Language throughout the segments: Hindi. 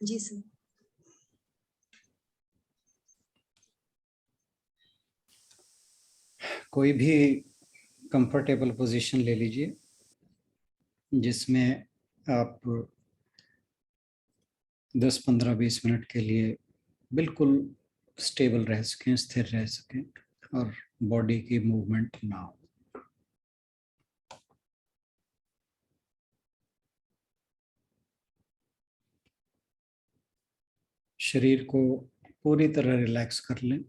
जी सर। कोई भी कंफर्टेबल पोजीशन ले लीजिए जिसमें आप 10, 15, 20 मिनट के लिए बिल्कुल स्टेबल रह सकें, स्थिर रह सकें और बॉडी की मूवमेंट ना हो। शरीर को पूरी तरह रिलैक्स कर लें।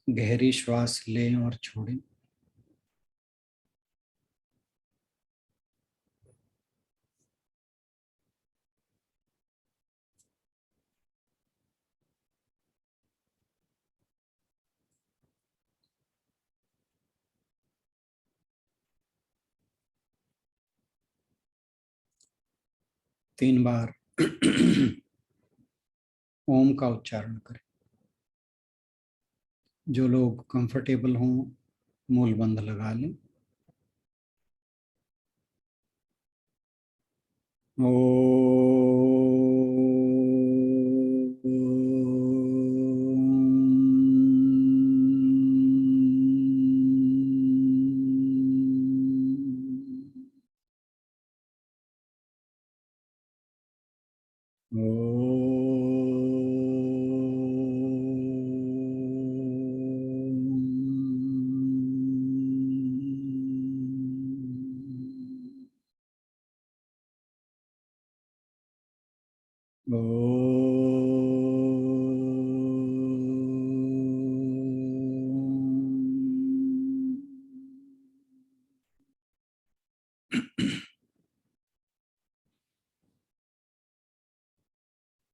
गहरी श्वास लें और छोड़ें। तीन बार ओम का उच्चारण करें। जो लोग कंफर्टेबल हों मूल बंद लगा लें।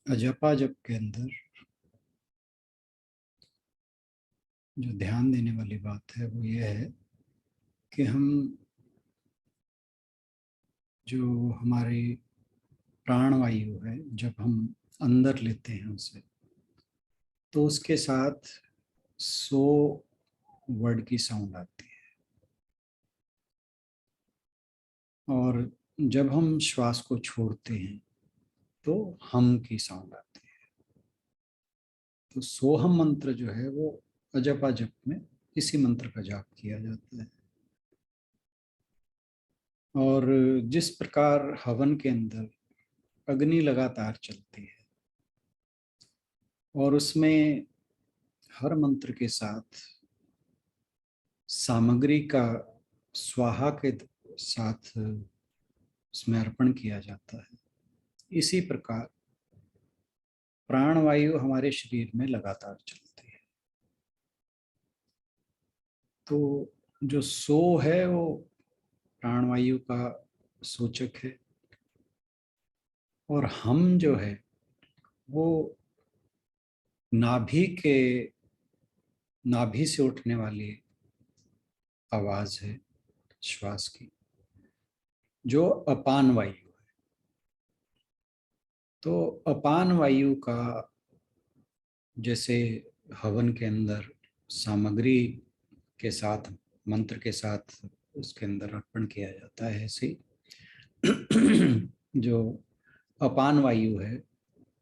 अजपा जप के अंदर जो ध्यान देने वाली बात है वो ये है कि हम जो हमारी प्राणवायु है जब हम अंदर लेते हैं उसे, तो उसके साथ 100 वर्ड की साउंड आती है और जब हम श्वास को छोड़ते हैं तो हम की साउंड आती है। तो सोहम मंत्र जो है वो अजपा जप में इसी मंत्र का जाप किया जाता है। और जिस प्रकार हवन के अंदर अग्नि लगातार चलती है और उसमें हर मंत्र के साथ सामग्री का स्वाहा के साथ उसमें अर्पण किया जाता है, इसी प्रकार प्राणवायु हमारे शरीर में लगातार चलती है। तो जो सो है वो प्राणवायु का सूचक है और हम जो है वो नाभि से उठने वाली आवाज है श्वास की, जो अपान वायु है। तो अपान वायु का जैसे हवन के अंदर सामग्री के साथ मंत्र के साथ उसके अंदर अर्पण किया जाता है, ऐसे जो अपान वायु है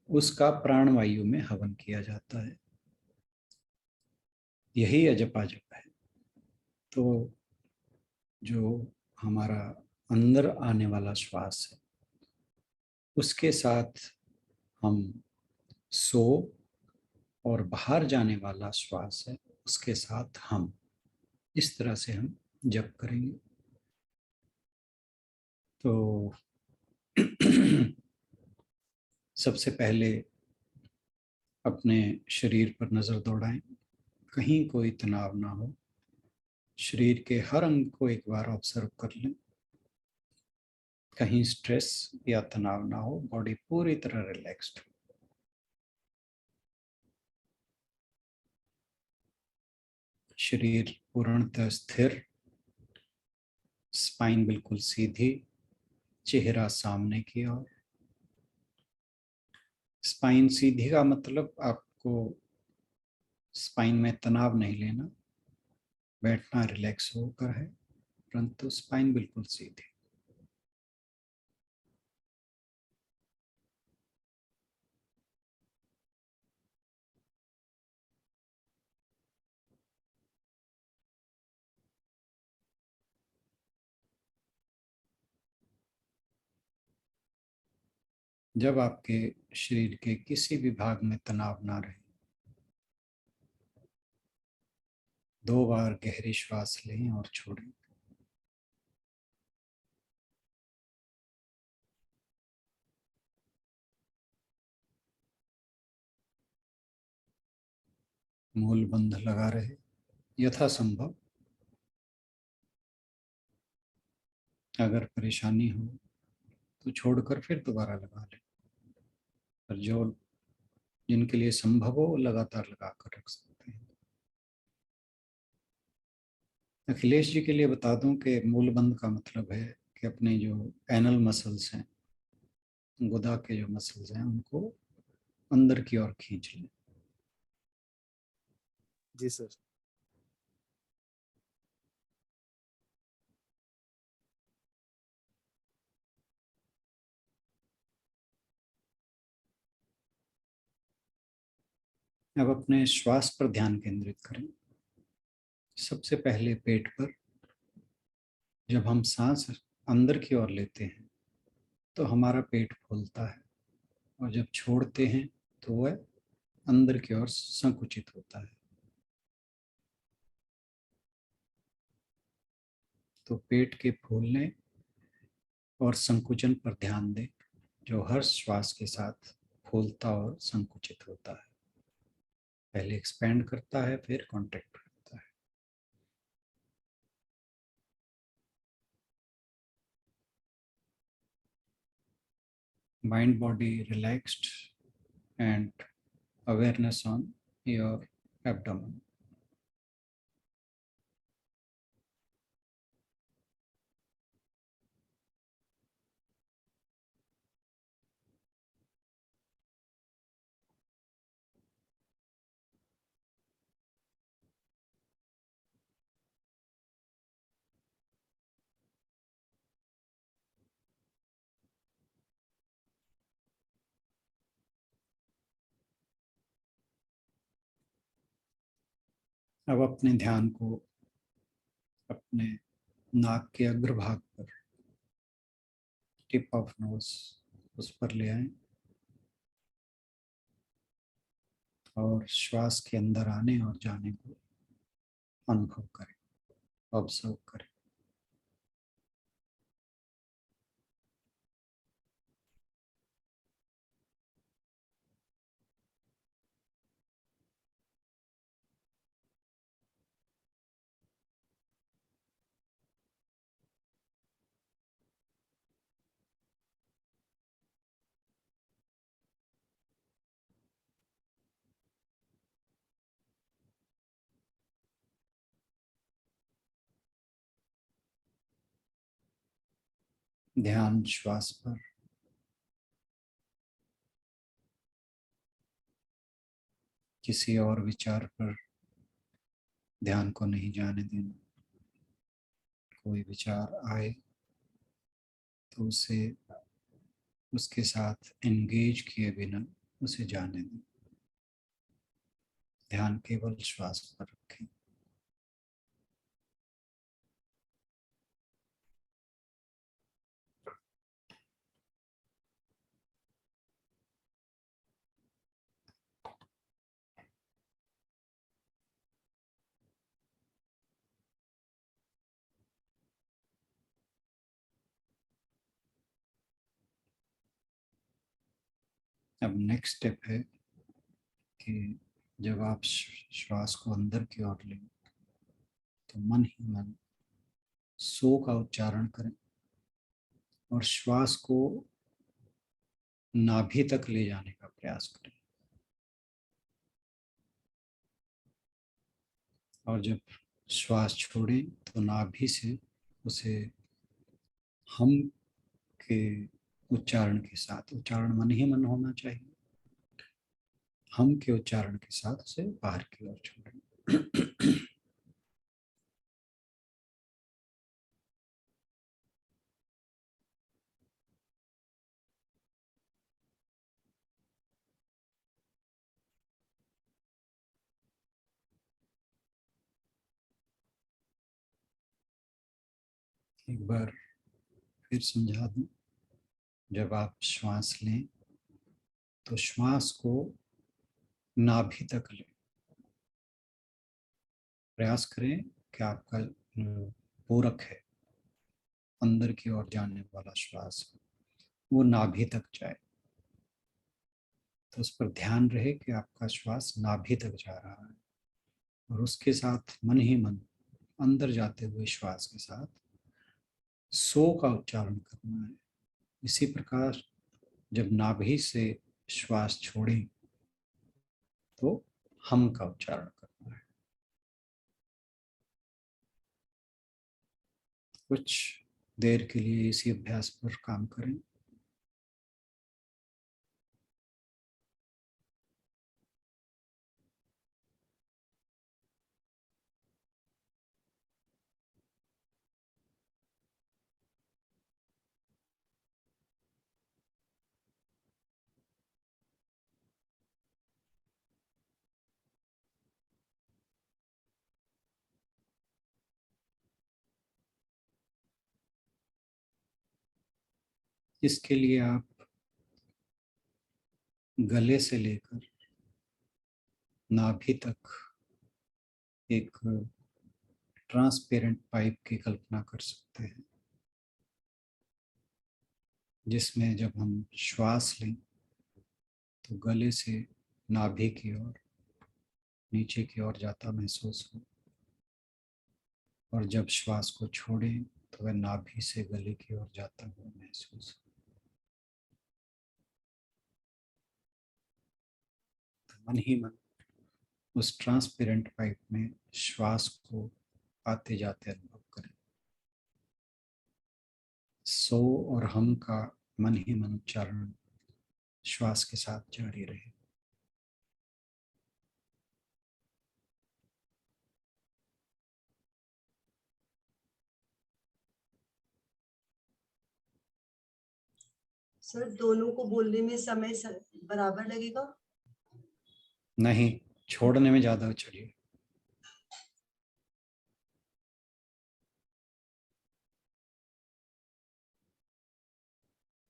उसका प्राण वायु में हवन किया जाता है। यही अजपा जप है। तो जो हमारा अंदर आने वाला श्वास है उसके साथ हम सो, और बाहर जाने वाला श्वास है उसके साथ हम, इस तरह से हम जप करेंगे। तो सबसे पहले अपने शरीर पर नजर दौड़ाएं, कहीं कोई तनाव ना हो। शरीर के हर अंग को एक बार ऑब्जर्व कर लें, कहीं स्ट्रेस या तनाव ना हो, बॉडी पूरी तरह रिलैक्स्ड हो। शरीर पूर्णतः स्थिर, स्पाइन बिल्कुल सीधी, चेहरा सामने की ओर। स्पाइन सीधी का मतलब आपको स्पाइन में तनाव नहीं लेना, बैठना रिलैक्स होकर है, परंतु स्पाइन बिल्कुल सीधी। जब आपके शरीर के किसी भी भाग में तनाव ना रहे, 2 बार गहरी श्वास लें और छोड़ें। मूल बंध लगा रहे यथासंभव। अगर परेशानी हो तो छोड़कर फिर दोबारा लगा लें। पर जो जिनके लिए संभव हो लगातार लगा कर रख सकते हैं। अखिलेश जी के लिए बता दूं कि मूलबंध का मतलब है कि अपने जो एनल मसल्स हैं, गुदा के जो मसल्स हैं, उनको अंदर की ओर खींच लें। जी सर। अब अपने श्वास पर ध्यान केंद्रित करें। सबसे पहले पेट पर। जब हम सांस अंदर की ओर लेते हैं तो हमारा पेट फूलता है, और जब छोड़ते हैं तो वह अंदर की ओर संकुचित होता है। तो पेट के फूलने और संकुचन पर ध्यान दें, जो हर श्वास के साथ फूलता और संकुचित होता है। पहले एक्सपैंड करता है, फिर कॉन्ट्रैक्ट करता है। Mind body relaxed and awareness on your abdomen. अब अपने ध्यान को अपने नाक के अग्रभाग पर, टिप ऑफ नोज, उस पर ले आए और श्वास के अंदर आने और जाने को अनुभव करें, ऑब्जर्व करें। ध्यान श्वास पर, किसी और विचार पर ध्यान को नहीं जाने देना। कोई विचार आए तो उसे उसके साथ एंगेज किए बिना उसे जाने दें। ध्यान केवल श्वास पर रखें। अब नेक्स्ट स्टेप है कि जब आप श्वास को अंदर की ओर लें तो मन ही मन सो का उच्चारण करें और श्वास को नाभि तक ले जाने का प्रयास करें। और जब श्वास छोड़ें तो नाभि से उसे हम के उच्चारण के साथ, उच्चारण मन ही मन होना चाहिए, हम के उच्चारण के साथ उसे बाहर की ओर छोड़ें। एक बार फिर समझा दूं। जब आप श्वास लें तो श्वास को नाभि तक ले, प्रयास करें कि आपका जो पूरक है, अंदर की ओर जाने वाला श्वास, वो नाभि तक जाए। तो उस पर ध्यान रहे कि आपका श्वास नाभि तक जा रहा है, और उसके साथ मन ही मन अंदर जाते हुए श्वास के साथ सो का उच्चारण करना है। इसी प्रकार जब नाभि से श्वास छोड़ें तो हम का उच्चारण करना है। कुछ देर के लिए इसी अभ्यास पर काम करें। इसके लिए आप गले से लेकर नाभि तक एक ट्रांसपेरेंट पाइप की कल्पना कर सकते हैं, जिसमें जब हम श्वास लें तो गले से नाभि की ओर नीचे की ओर जाता महसूस हो, और जब श्वास को छोड़ें तो वह नाभि से गले की ओर जाता हुआ महसूस हो। तो मन ही मन उस ट्रांसपेरेंट पाइप में श्वास को आते जाते अनुभव करें। सो और हम का मन ही मन उच्चारण श्वास के साथ जारी रहे। सर दोनों को बोलने में समय बराबर लगेगा? नहीं, छोड़ने में ज्यादा चलिए।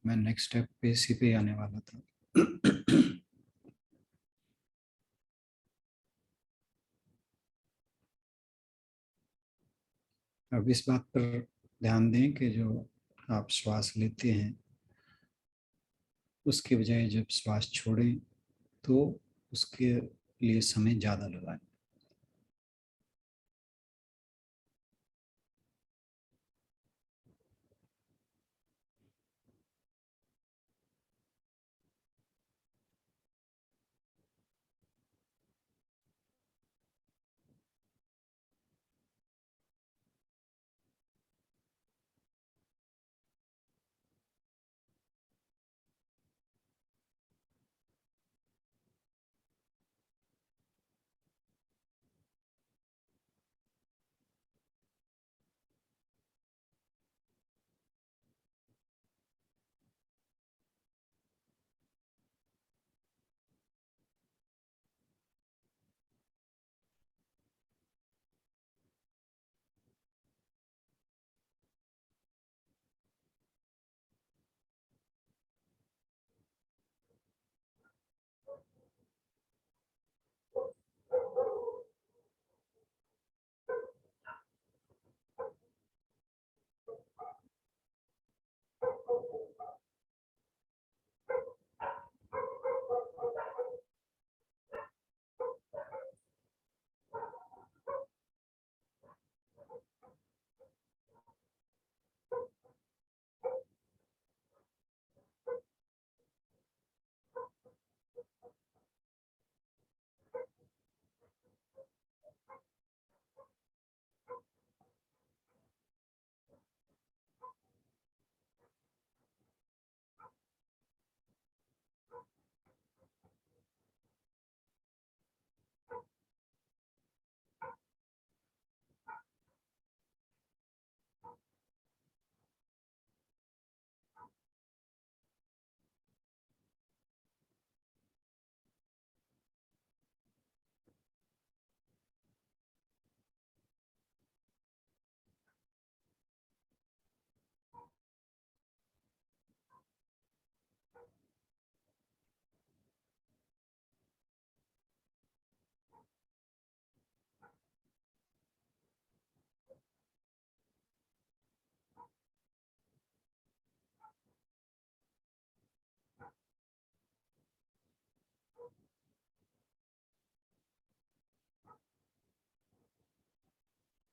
मैं नेक्स्ट स्टेप पे इसी पे आने वाला था। अब इस बात पर ध्यान दें कि जो आप श्वास लेते हैं उसके बजाय जब श्वास छोड़ें तो उसके लिए समय ज़्यादा लगाएं।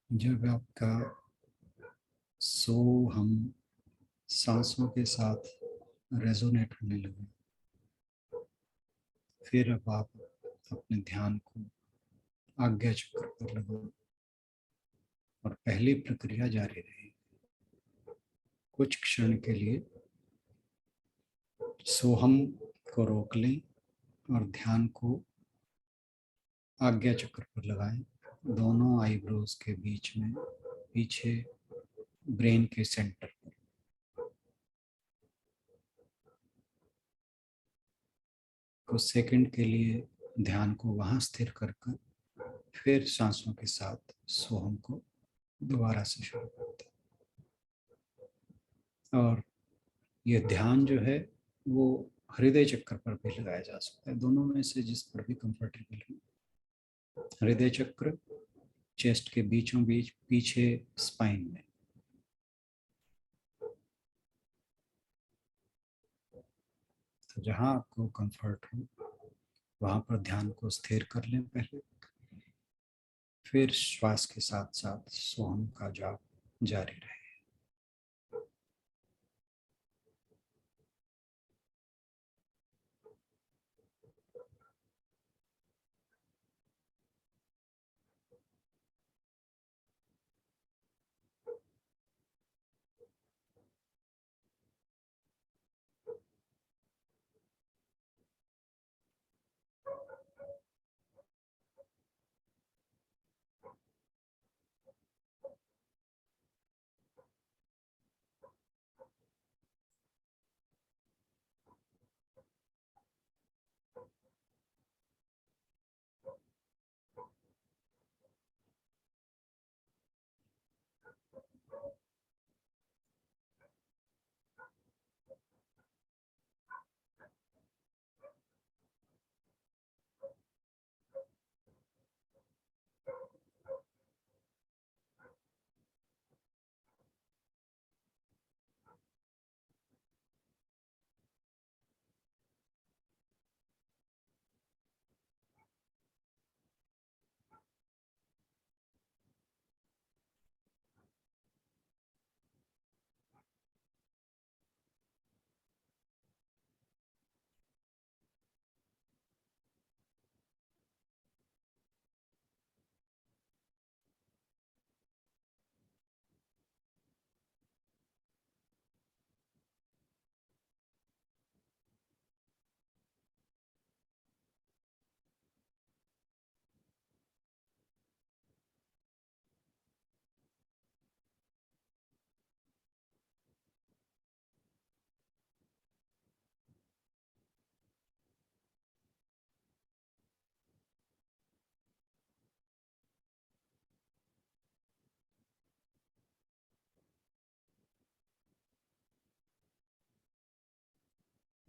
जब आपका सो हम सांसों के साथ रेजोनेट होने लगे, फिर अब आप अपने ध्यान को आज्ञा चक्र पर लगाओ और पहली प्रक्रिया जारी रही। कुछ क्षण के लिए सोहम को रोक लें और ध्यान को आज्ञा चक्र पर लगाएं, दोनों आईब्रोज के बीच में, पीछे ब्रेन के सेंटर पर। कुछ सेकंड के लिए ध्यान को वहां स्थिर कर कर फिर सांसों के साथ सोहम को दोबारा से शुरू करते हैं। और ये ध्यान जो है वो हृदय चक्र पर भी लगाया जा सकता है, दोनों में से जिस पर भी कंफर्टेबल है। हृदय चक्र चेस्ट के बीचों बीच पीछे स्पाइन में। तो जहां आपको कंफर्ट हो वहां पर ध्यान को स्थिर कर लें पहले, फिर श्वास के साथ साथ सोहम का जाप जारी रहे।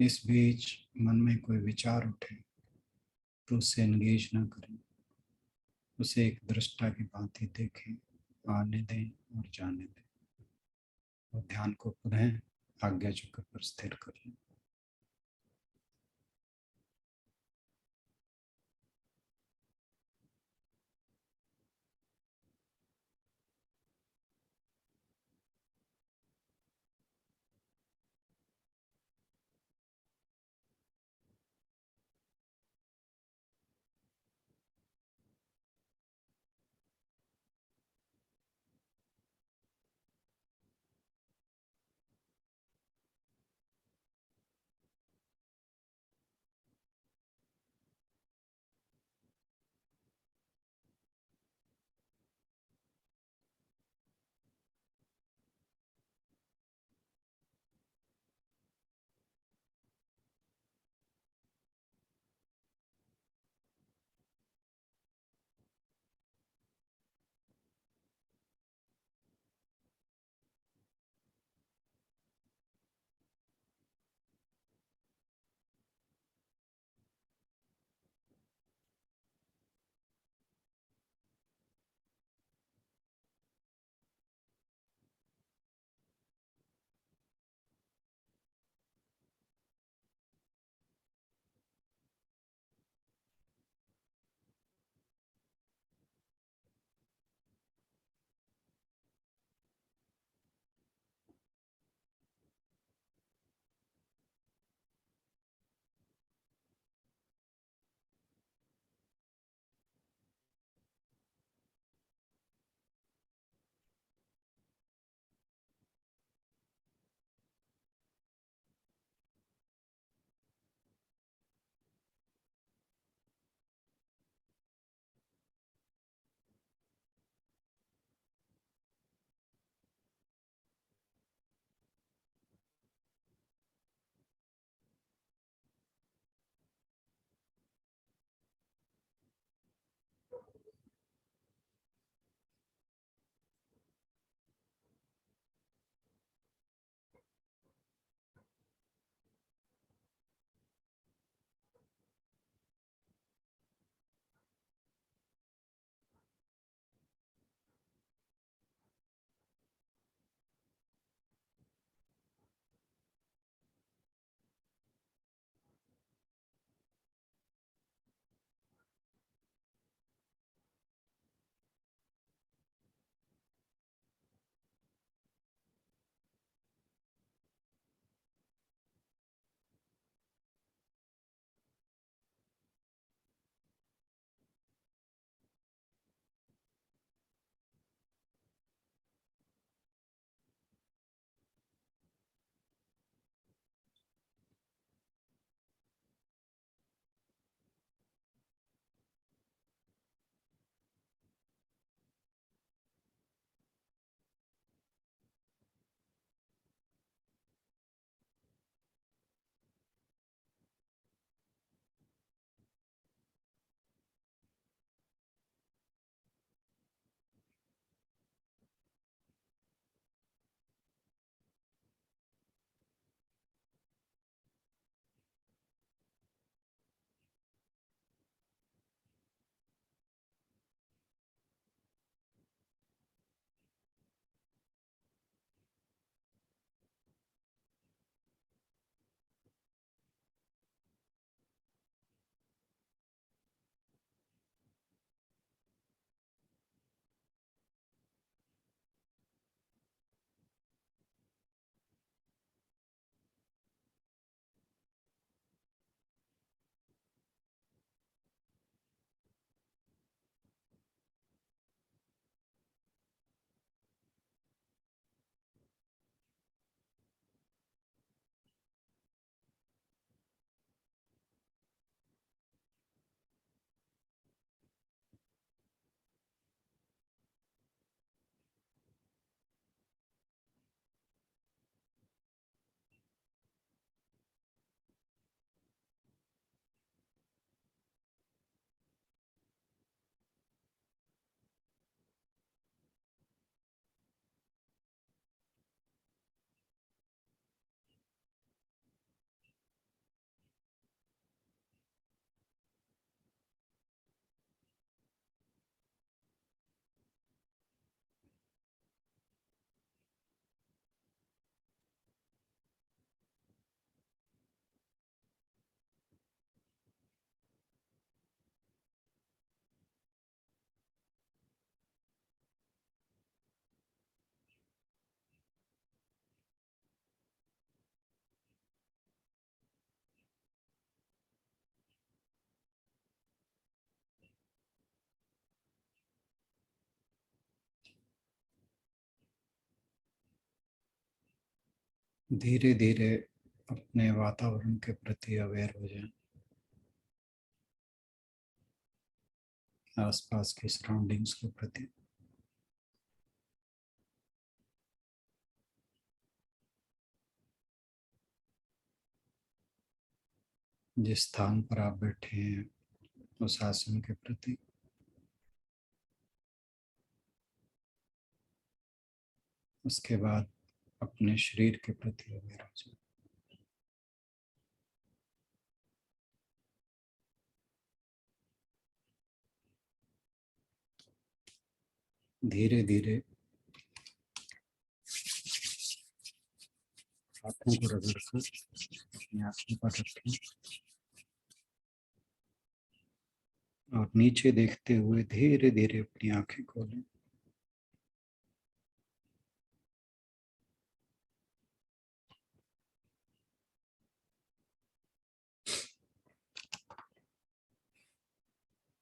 इस बीच मन में कोई विचार उठे तो उससे एंगेज ना करें, उसे एक दृष्टा की भांति देखें, आने दें और जाने दें, और ध्यान को पुनः आज्ञा चक्र पर स्थिर कर लें। धीरे धीरे अपने वातावरण के प्रति अवेयर हो जाएं, आसपास की सराउंडिंग्स के प्रति। जिस स्थान पर आप बैठे हैं उस आसन के प्रति। उसके बाद अपने शरीर के प्रति अवेयर हो जाए। धीरे धीरे हाथों को रगड़कर अपनी आंखों पर रखें और नीचे देखते हुए धीरे धीरे अपनी आंखें खोलें।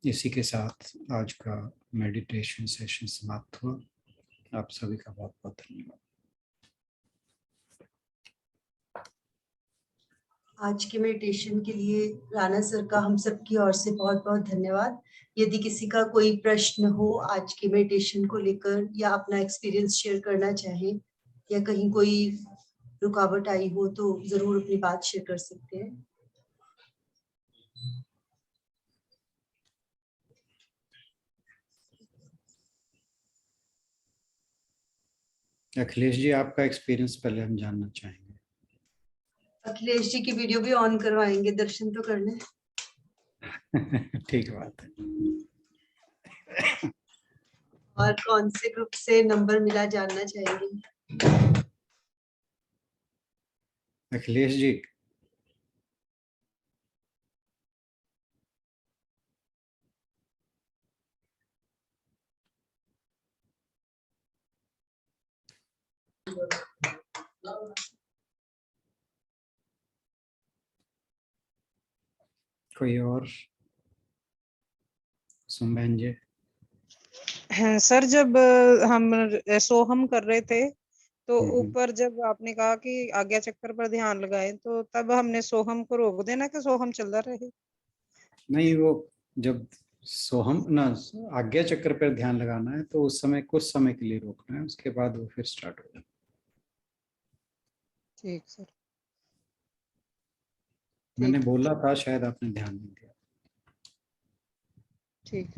इसी के साथ आज का मेडिटेशन सेशन समाप्त हुआ। आप सभी का बहुत बहुत धन्यवाद। आज के मेडिटेशन के लिए राणा सर का हम सबकी ओर से बहुत बहुत धन्यवाद। यदि किसी का कोई प्रश्न हो आज के मेडिटेशन को लेकर या अपना एक्सपीरियंस शेयर करना चाहे या कहीं कोई रुकावट आई हो तो जरूर अपनी बात शेयर कर सकते हैं। अखिलेश जी, आपका एक्सपीरियंस पहले हम जानना चाहेंगे। अखिलेश जी की वीडियो भी ऑन करवाएंगे, दर्शन तो करने। ठीक बात है। और कौन से ग्रुप से नंबर मिला जानना चाहेंगे। अखिलेश जी, कोई और? सुमबहन जी। हाँ सर, जब हम सोहम कर रहे थे तो ऊपर जब आपने कहा कि आज्ञा चक्र पर ध्यान लगाएं तो तब हमने सोहम को रोक देना कि सोहम चलता रहे? नहीं, वो जब सोहम ना आज्ञा चक्र पर ध्यान लगाना है तो उस समय कुछ समय के लिए रोकना है, उसके बाद वो फिर स्टार्ट हो जाए। ठीक सर। मैंने बोला था, शायद आपने ध्यान नहीं दिया। ठीक।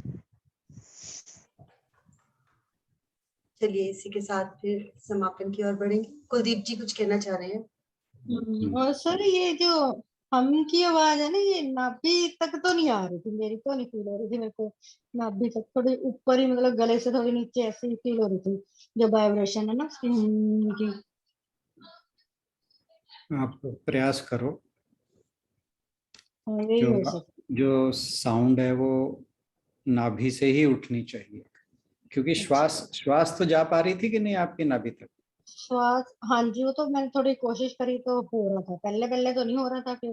चलिए इसी के साथ फिर समापन की ओर बढ़ेंगे। कुलदीप जी कुछ कहना चाह रहे हैं। और सर ये जो हम की आवाज है ना, ये नाभि तक तो नहीं आ रही थी, मेरी तो नहीं फील हो रही थी मेरे को। नाभि तक थोड़ी ऊपर ही, मतलब गले से थोड़ी नीचे ऐसे ही फील हो रही थी जो वाइब्रेशन है ना उसकी की। आप प्रयास करो। यही जो हो सकता। जो साउंड है वो नाभि से ही उठनी चाहिए, क्योंकि श्वास श्वास तो जा पा रही थी कि नहीं आपकी नाभि तक? श्वास, हाँ जी, वो तो मैंने थोड़ी कोशिश करी तो हो रहा था। पहले पहले तो नहीं हो रहा था, फिर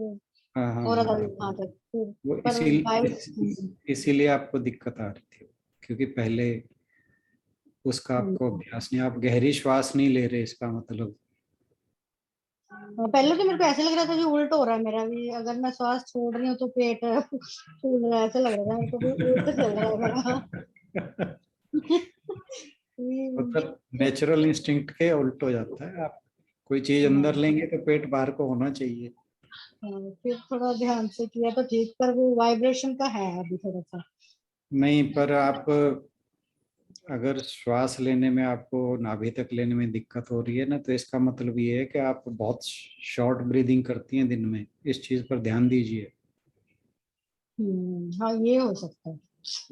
हाँ हाँ हो रहा था हाँ। वहां तक फिर। वो पर इसीलिए आपको दिक्कत आ रही थी, क्योंकि पहले उसका आपको अभ्यास नहीं, आप गहरी श्वास नहीं ले रहे, इसका मतलब। पहले तो मेरे को ऐसे लग रहा था कि उल्ट हो रहा है मेरा भी, अगर मैं श्वास छोड़ रही हूँ तो पेट फूल रहा है, ऐसे लग रहा है मेरे को भी उल्ट चल रहा है मेरा। मतलब नेचुरल इंस्टिंक्ट के उल्ट हो जाता है। आप कोई चीज अंदर लेंगे तो पेट बाहर को होना चाहिए। फिर थोड़ा ध्यान से किया तो ठीक, पर वो वाइब्रेशन का है अभी थोड़ा सा। नहीं, पर आप अगर श्वास लेने में आपको नाभि तक लेने में दिक्कत हो रही है ना, तो इसका मतलब ये है कि आप बहुत शॉर्ट ब्रीदिंग करती हैं दिन में। इस चीज पर ध्यान दीजिए। हाँ ये हो सकता है।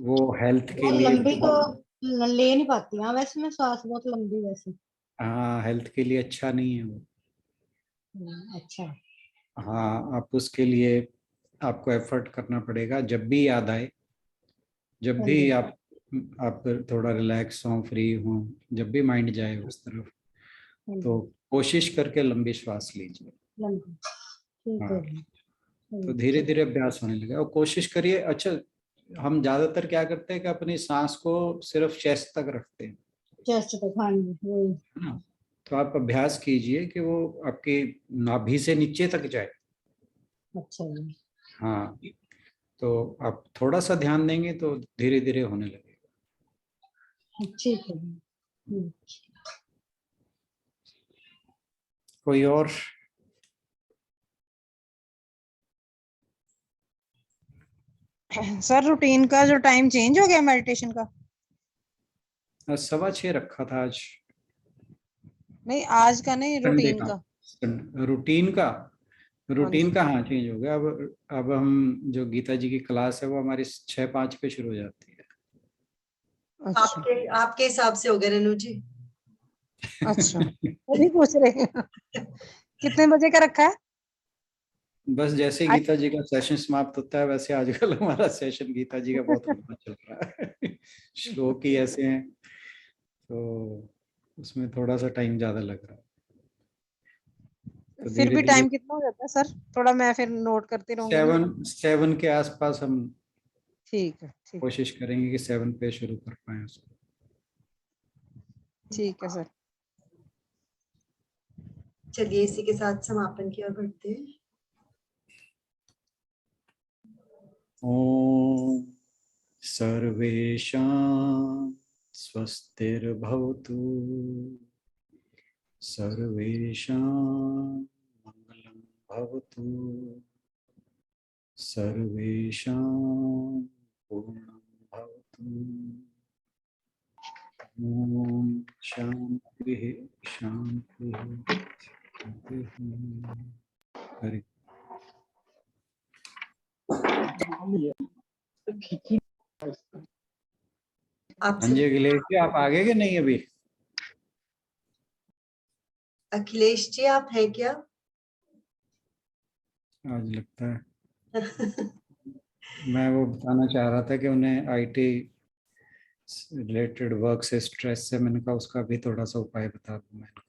वो हेल्थ के बहुत लिए लंबी तो बहुत, ले नहीं पाती। हाँ वैसे मैं श्वास बहुत लंबी वैसे। हाँ, हेल्थ के लिए अच्छा नहीं है वो। अच्छा। हाँ, आप उसके लिए आपको एफर्ट करना पड़ेगा। जब भी याद आए, जब हाँ भी जी। आप थोड़ा रिलैक्स हो, फ्री हो, जब भी माइंड जाए उस तरफ, हाँ तो जी। कोशिश करके लंबी श्वास लीजिए। लंबी। ठीक है हाँ, जी। तो धीरे धीरे अभ्यास होने लगेगा और कोशिश करिए। अच्छा, हम ज्यादातर क्या करते हैं कि अपनी सांस को सिर्फ चेस्ट तक रखते हैं, चेस्ट तक, हाँ जी वही। है ना? तो आप अभ्यास कीजिए कि वो आपकी नाभि से नीचे तक जाए। अच्छा जी। हाँ, तो आप थोड़ा सा ध्यान देंगे तो धीरे धीरे होने लगेगा। ठीक है जी। कोई और? सर रूटीन का जो टाइम चेंज हो गया मेडिटेशन का? 6:15 रखा था आज। नहीं, आज का नहीं, संडे रूटीन का। का। रूटीन का। हाँ रूटीन जी। का हाँ चेंज हो गया। अब हम जो गीता जी की क्लास है वो हमारी 6:05 पे शुरू हो जाती है। अच्छा आपके आपके हिसाब से हो गया रेनू जी। अच्छा, अभी पूछ रहे हैं कितने बजे का रखा है? बस जैसे गीता जी का सेशन समाप्त होता है वैसे आजकल हमारा सेशन गीता जी का बहुत लंबा चल रहा है। श्लोक ही ऐसे हैं तो उसमें थोड़ा सा टाइम ज्यादा लग रहा है। तो फिर धीरे भी धीरे टाइम कितना हो जाता है सर? थोड़ा मैं फिर नोट करती रहूंगी ना। 7 के आसपास हम ठीक है, ठीक, कोशिश करेंगे कि 7 पे शुरू कर पाए उसको। ठीक है सर। चलिए इसी के साथ समापन की ओर बढ़ते हैं। ओम सर्वेषां स्वस्तिर्भवतु, सर्वेषां मंगलं भवतु, सर्वेषां पूर्णं भवतु। ओम शांति शांति शांति। हरि। आप हाँ जी अखिलेश जी, आप आगे के नहीं अभी? अखिलेश जी आप हैं क्या? आज लगता है मैं वो बताना चाह रहा था कि उन्हें आईटी रिलेटेड वर्क से स्ट्रेस से, मैंने कहा उसका भी थोड़ा सा उपाय बता दूं मैं इनको।